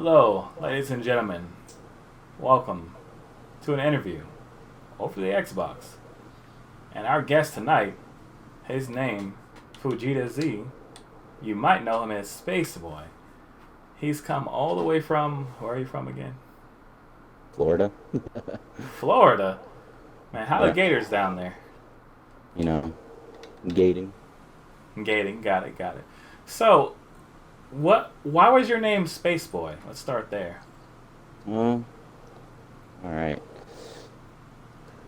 Hello, ladies and gentlemen. Welcome to an interview over the Xbox. And our guest tonight, his name, Fujiza. You might know him as SpaceBoy. He's come all the way from, where are you from again? Florida. Florida. Man, how are the Yeah, Gators down there? you know, gating. Gating, got it, got it. So, why was your name SpaceBoy? Let's start there. Well, all right.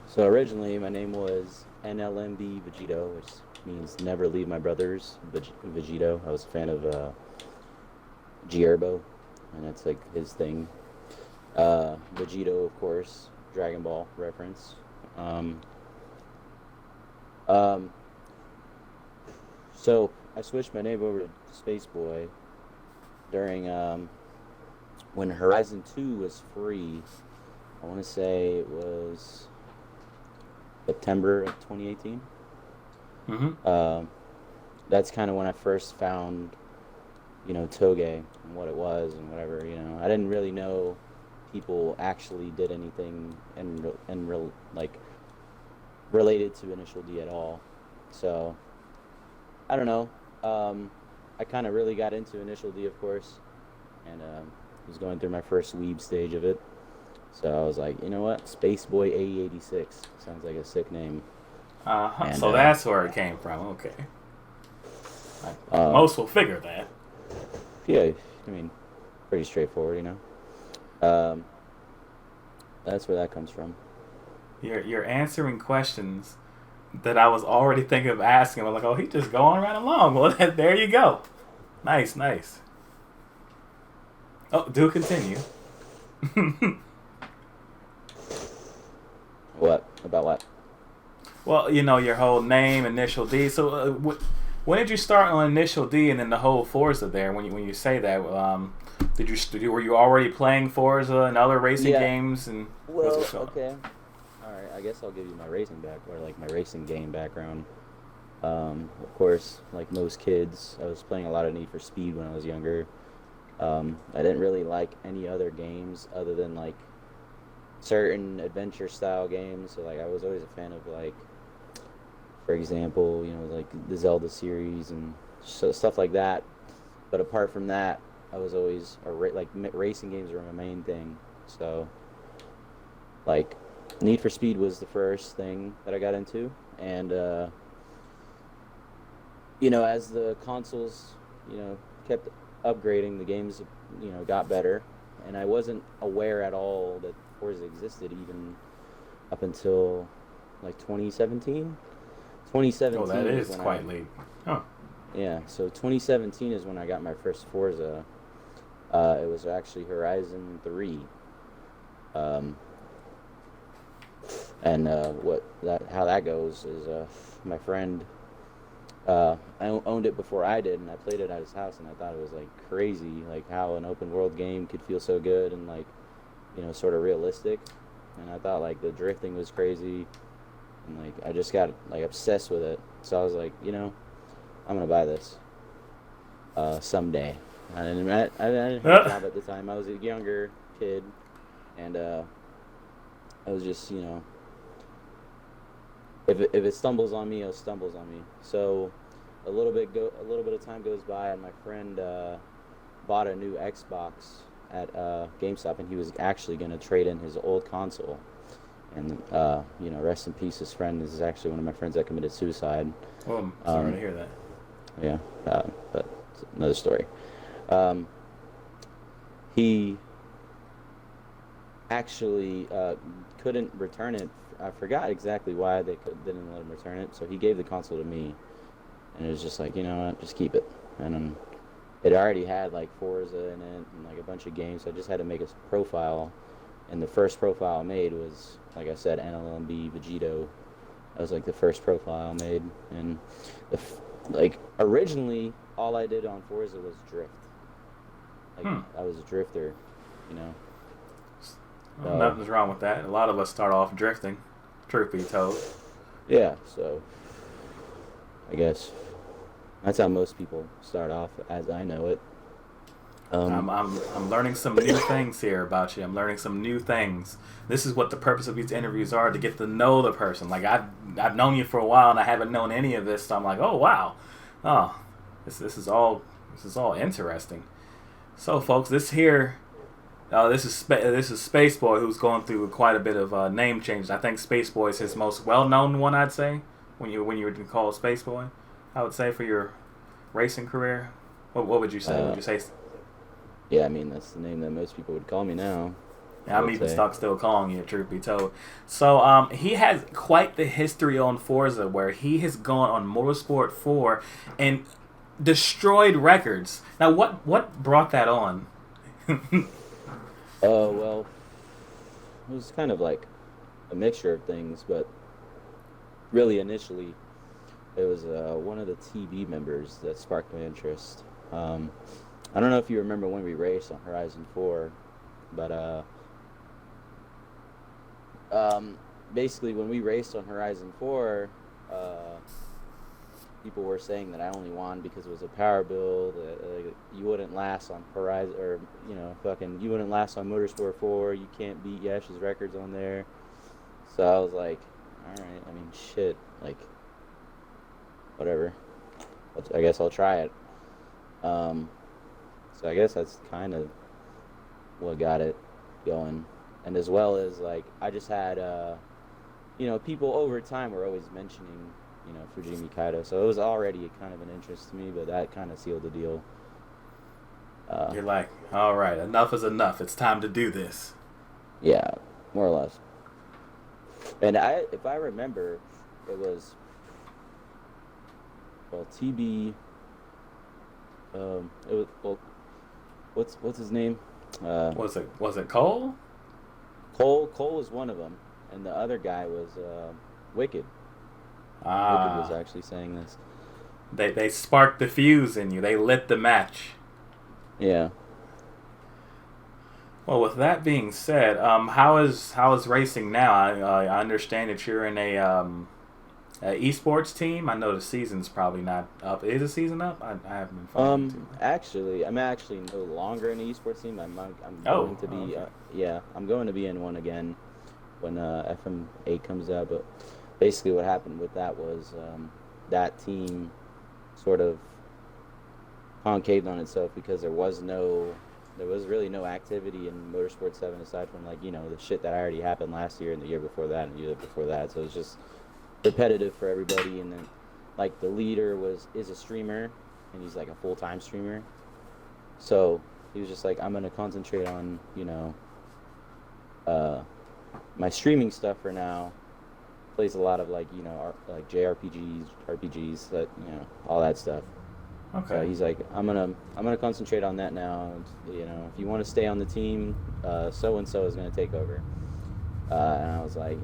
So originally, my name was NLMB Vegito, which means never leave my brothers. Vegito. I was a fan of Gierbo, and that's like his thing. Vegito, of course, Dragon Ball reference. Um, um, so I switched my name over to Space Boy during when Horizon 2 was free. I want to say it was September of 2018. Mm-hmm. That's kind of when I first found, Touge and what it was and whatever. I didn't really know people actually did anything like related to Initial D at all. So I don't know. I kind of really got into Initial D, of course, and was going through my first weeb stage of it. So I was like, you know what? SpaceBoy AE86 sounds like a sick name. Uh-huh. And So that's where it came from. Okay. uh, Most will figure that. yeah, I mean, pretty straightforward. Um, that's where that comes from. You're answering questions that I was already thinking of asking. I'm like, oh, he just going right along. Well, there you go. Nice, nice. Oh, do continue. What about what? Well, your whole name, Initial D. So, when did you start on Initial D and then the whole Forza there? When you say that, were you already playing Forza and other racing Yeah. games and what's Well, it called? okay. All right. I guess I'll give you my racing my racing game background. Of course, like most kids, I was playing a lot of Need for Speed when I was younger. I didn't really like any other games other than like certain adventure style games. So like I was always a fan of like, for example, like the Zelda series and stuff like that. But apart from that, I was always racing games were my main thing. So like Need for Speed was the first thing that I got into, and as the consoles, kept upgrading, the games, got better, and I wasn't aware at all that Forza existed even up until like 2017. Oh, that 2017 is is when quite late. Huh. yeah, so 2017 is when I got my first Forza. It was actually Horizon 3. Um, and how that goes is my friend owned it before I did, and I played it at his house, and I thought it was like crazy, like how an open world game could feel so good and like sort of realistic. And I thought like the drifting was crazy, and like I just got like obsessed with it. So I was like, I'm gonna buy this someday. I didn't have a job at the time. I was a younger kid, and I was just if it stumbles on me, it stumbles on me. So a little bit of time goes by, and my friend bought a new Xbox at GameStop, and he was actually going to trade in his old console. And rest in peace, his friend. This is actually one of my friends that committed suicide. Well, I'm sorry Um, to hear that. yeah, but it's another story. Um, he actually couldn't return it. I forgot exactly why didn't let him return it. So he gave the console to me, and it was just like, you know what, just keep it. And it already had like Forza in it and like a bunch of games. So I just had to make a profile, and the first profile I made was, like I said, NLMB Vegito. That was like the first profile I made, and like originally all I did on Forza was drift. Like Hmm. I was a drifter, you know. Well, So nothing's wrong with that. A lot of us start off drifting, truth be told. yeah, so I guess that's how most people start off, as I know it. I'm learning some new things here about you. I'm learning some new things. This is what the purpose of these interviews are, to get to know the person. Like I've known you for a while and I haven't known any of this, so I'm like, oh wow, oh this is all interesting. So folks, this is SpaceBoy, who's going through quite a bit of name changes. I think SpaceBoy is his most well known one. I'd say when you were called SpaceBoy, I would say for your racing career. What would you say? Would you say? Yeah, I mean, that's the name that most people would call me now. Yeah, I'm even stuck still calling you, truth be told. So he has quite the history on Forza, where he has gone on Motorsport 4 and destroyed records. Now, what brought that on? Well, it was kind of like a mixture of things, but really initially it was one of the TV members that sparked my interest. I don't know if you remember when we raced on Horizon 4, but basically when we raced on Horizon 4, people were saying that I only won because it was a power build, that you wouldn't last on Horizon, or, you wouldn't last on Motorsport 4, you can't beat Yash's records on there. So I was like, alright, I mean, shit, like, whatever. I guess I'll try it. So I guess that's kind of what got it going. And as well as, like, I just had, people over time were always mentioning, Fujimi Kaido. So it was already kind of an interest to me, but that kind of sealed the deal. You're like, all right, enough is enough. It's time to do this. Yeah, more or less. And if I remember, it was, well, TB, it was, well, what's his name? Was it Cole? Cole was one of them, and the other guy was Wicked. Wicked was actually saying this. They sparked the fuse in you. They lit the match. Yeah. Well, with that being said, how is racing now? I understand that you're in a esports team. I know the season's probably not up. Is the season up? I haven't been following. Actually, I'm actually no longer in an esports team. I'm going to be I'm going to be in one again when FM8 comes out. But basically, what happened with that was that team sort of concaved on itself because there was really no activity in Motorsport 7 aside from the shit that already happened last year and the year before that and the year before that. So it was just repetitive for everybody. And then the leader is a streamer, and he's like a full-time streamer. So he was just like, I'm gonna concentrate on my streaming stuff for now. Plays a lot of JRPGs, RPGs, that all that stuff. Okay. So he's like, I'm gonna concentrate on that now. If you want to stay on the team, so and so is gonna take over. And I was like,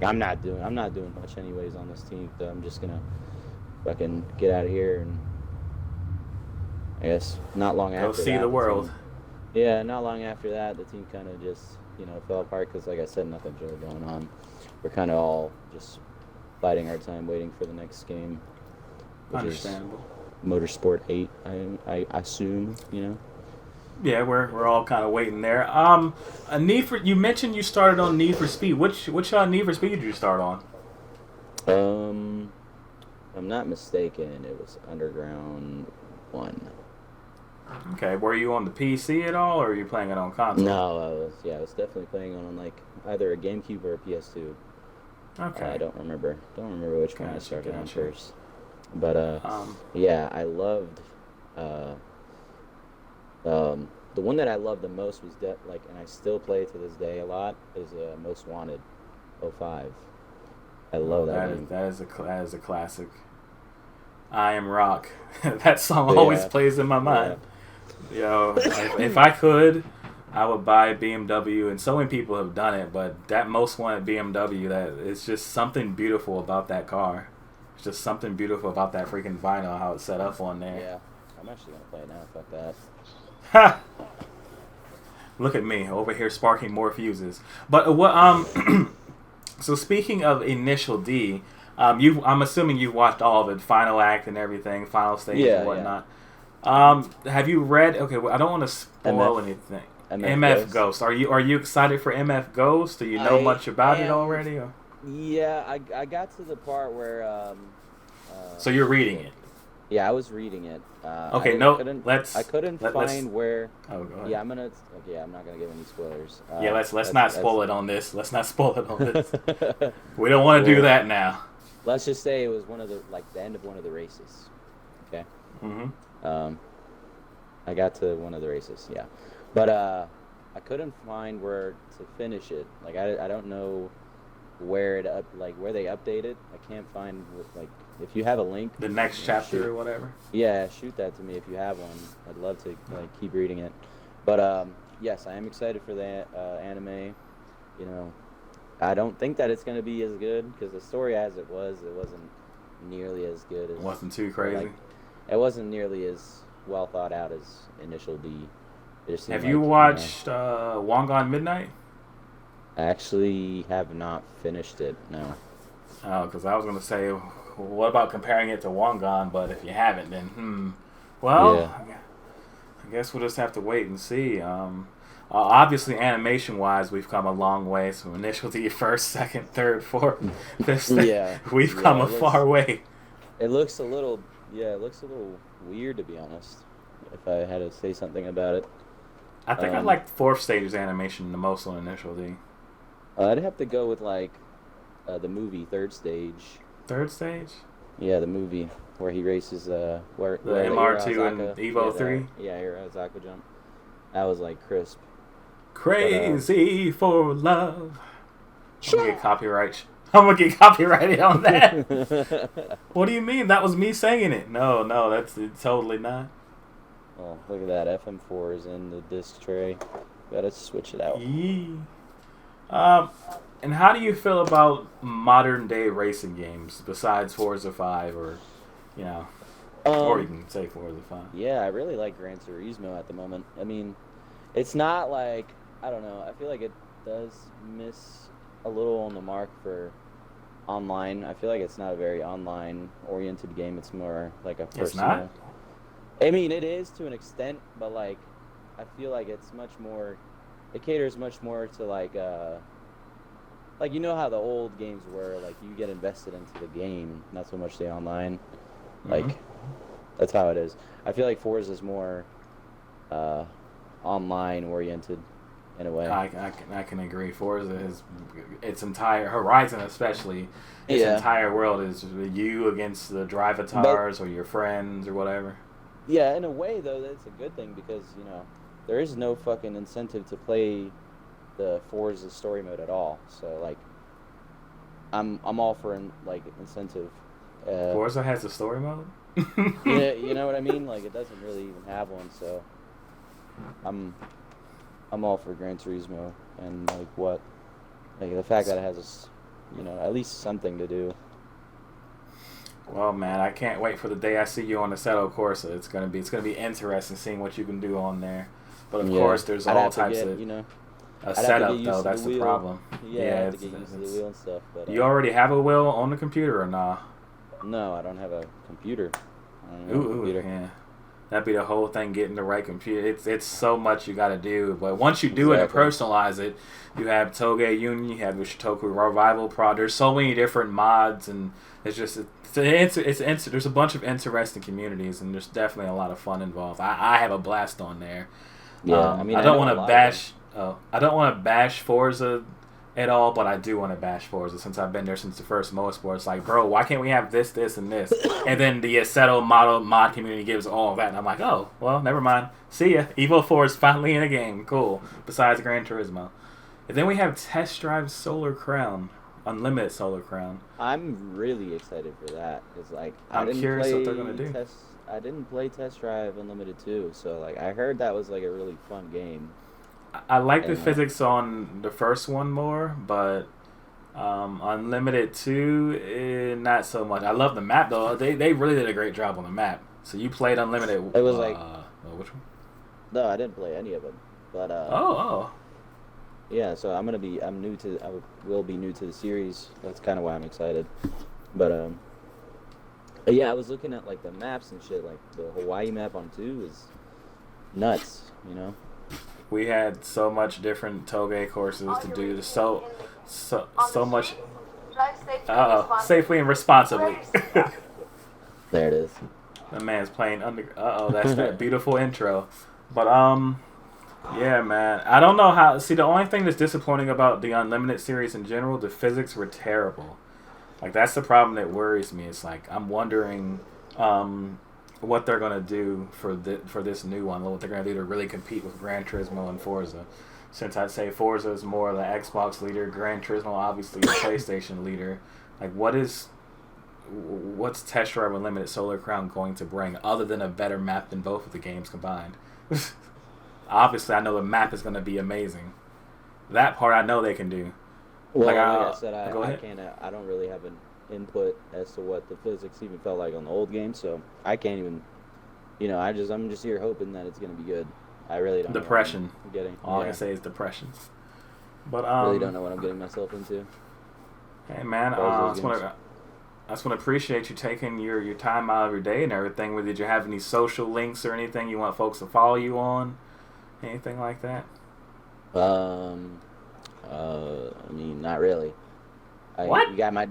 I'm not doing much anyways on this team. So I'm just gonna fucking get out of here. And I guess not long after go see the world. Not long after that, the team kind of just fell apart because, like I said, nothing's really going on. We're kind of all just biding our time, waiting for the next game. Which Understandable. Is Motorsport 8, I assume, Yeah, we're all kind of waiting there. You mentioned you started on Need for Speed. Which Need for Speed did you start on? If I'm not mistaken, it was Underground 1. Okay, were you on the PC at all, or were you playing it on console? No, I was definitely playing on either a GameCube or a PS2. Okay. I don't remember which one I started on first. But I loved the one that I loved the most was and I still play to this day a lot, is Most Wanted 05. I love that game. That is a classic. I Am Rock. That song always plays in my mind. If I could, I would buy a BMW, and so many people have done it, but that Most Wanted BMW, it's just something beautiful about that car. It's just something beautiful about that freaking vinyl, how it's set up on there. Yeah, I'm actually gonna play it now. Fuck that. Ha! Look at me over here sparking more fuses. But so speaking of Initial D, I'm assuming you've watched all of it, final act and everything, final stage and whatnot. Have you read? Okay, well, I don't want to spoil anything. MF Ghost. Are you excited for MF Ghost? Do you know much about it already? Or? Yeah, I got to the part where. So you're reading it. Yeah, I was reading it. Okay, I couldn't find where. Oh, go ahead. Yeah, I'm gonna. Okay, I'm not gonna give any spoilers. Yeah, let's not spoil it on this. Let's not spoil it on this. We don't want to do that now. Let's just say it was the end of one of the races. Okay. I got to one of the races. Yeah, but I couldn't find where to finish it. Like I don't know where where they update it. I can't find if you have a link. The next chapter or whatever. Yeah, shoot that to me if you have one. I'd love to keep reading it. But yes, I am excited for that anime. You know, I don't think that it's going to be as good because the story as it wasn't nearly as good. It wasn't too crazy. It wasn't nearly as well thought out as Initial D. Have you watched Wangan Midnight? I actually have not finished it, no. Oh, because I was going to say, what about comparing it to Wangan? But if you haven't, then, Well, yeah. I guess we'll just have to wait and see. Obviously, animation-wise, we've come a long way. So Initial D, first, second, third, fourth, fifth. Yeah. We've come a far way. It looks a little weird, to be honest, if I had to say something about it. I think I like fourth stage's animation the most on Initial D. I'd have to go with the movie Third Stage. Third Stage? Yeah, the movie where he races the MR2 and Evo 3. Yeah, Hirazaka jump. That was crisp. Crazy for love. I'm gonna get copyrighted on that. What do you mean? That was me saying it. No, that's totally not. Oh, look at that. FM4 is in the disc tray. Gotta switch it out. And how do you feel about modern day racing games besides Forza 5 or or you can say Forza 5? Yeah, I really like Gran Turismo at the moment. I mean, it's not I don't know. I feel like it does miss a little on the mark for online. I feel like it's not a very online oriented game. It's more like a personal. It's not? I mean, it is to an extent, but I feel like it's much more. It caters much more to you know how the old games were, you get invested into the game, not so much the online. That's how it is. I feel like Forza is more online oriented in a way. I can agree. Forza is its entire Horizon, especially its entire world is you against the drivatars or your friends or whatever. Yeah, in a way though, that's a good thing because there is no fucking incentive to play the Forza story mode at all. So I'm all for incentive. Forza has a story mode. Yeah, you know what I mean. It doesn't really even have one. So I'm all for Gran Turismo and the fact that it has at least something to do. Well, man, I can't wait for the day I see you on the Assetto Corsa. It's gonna be interesting seeing what you can do on there. But of course, there's all types of a setup though. That's the problem. Yeah, I have to get used to the wheel and stuff. But you already have a wheel on the computer or nah? No, I don't have a computer. Yeah. That'd be the whole thing, getting the right computer. It's so much you got to do. But once you do it and personalize it, you have Touge Union, you have Shitoku Revival Pro. There's so many different mods, and it's just there's a bunch of interesting communities, and there's definitely a lot of fun involved. I have a blast on there. Yeah, I don't want to bash. I don't want to bash Forza at all, but I do want to bash Forza since I've been there since the first Motorsports. Bro, why can't we have this, and this? And then the Assetto mod community gives all of that, and I'm like, oh, well, never mind. See ya. Evo 4 is finally in a game. Cool. Besides Gran Turismo. And then we have Test Drive Solar Crown. Unlimited Solar Crown. I'm really excited for that because I'm curious what they're gonna do. I didn't play Test Drive Unlimited 2, so I heard that was a really fun game. I like the physics on the first one more, but Unlimited 2, not so much. I love the map though. They really did a great job on the map. So you played Unlimited. It was which one? No, I didn't play any of them. But yeah. So I will be new to the series. That's kind of why I'm excited. But Yeah, I was looking at like the maps and shit. Like the Hawaii map on 2 is nuts. You know. We had so much different Touge courses to do. So much. Safely and responsibly. There it is. The man's playing under. That's that beautiful intro. But yeah, man. I don't know how. See, the only thing that's disappointing about the Unlimited series in general, the physics were terrible. Like that's the problem that worries me. It's like I'm wondering what they're gonna do for this new one. What they're gonna do to really compete with Gran Turismo and Forza. Since I'd say Forza is more the Xbox leader, Gran Turismo obviously the PlayStation leader. Like what's Test Drive Unlimited Solar Crown going to bring other than a better map than both of the games combined? Obviously, I know the map is going to be amazing. That part I know they can do. Well, like I said, I can't. I don't really have an input as to what the physics even felt like on the old game, so I can't even. You know, I'm just here hoping that it's going to be good. I really don't. Depression. Know what I'm getting. All I can say is depression. But really don't know what I'm getting myself into. Hey man, I just want to appreciate you taking your time out of your day and everything. Did you have any social links or anything you want folks to follow you on? Anything like that? I mean, not really. What? You got my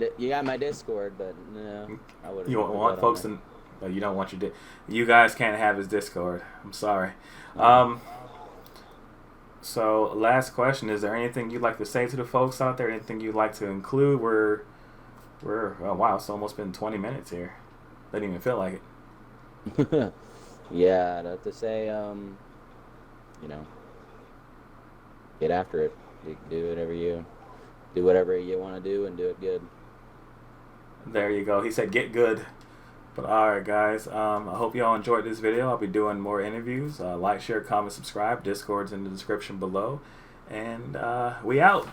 Discord, but no, I wouldn't. You want folks to? But you don't want your. You guys can't have his Discord. I'm sorry. So last question: is there anything you'd like to say to the folks out there? Anything you'd like to include? We're oh wow, it's almost been 20 minutes here. Doesn't even feel like it. Yeah, I'd have to say, you know, get after it. Do whatever you want to do and do it good. There you go. He said get good. But alright guys, I hope y'all enjoyed this video. I'll be doing more interviews. Like, share, comment, subscribe. Discord's in the description below. And we out.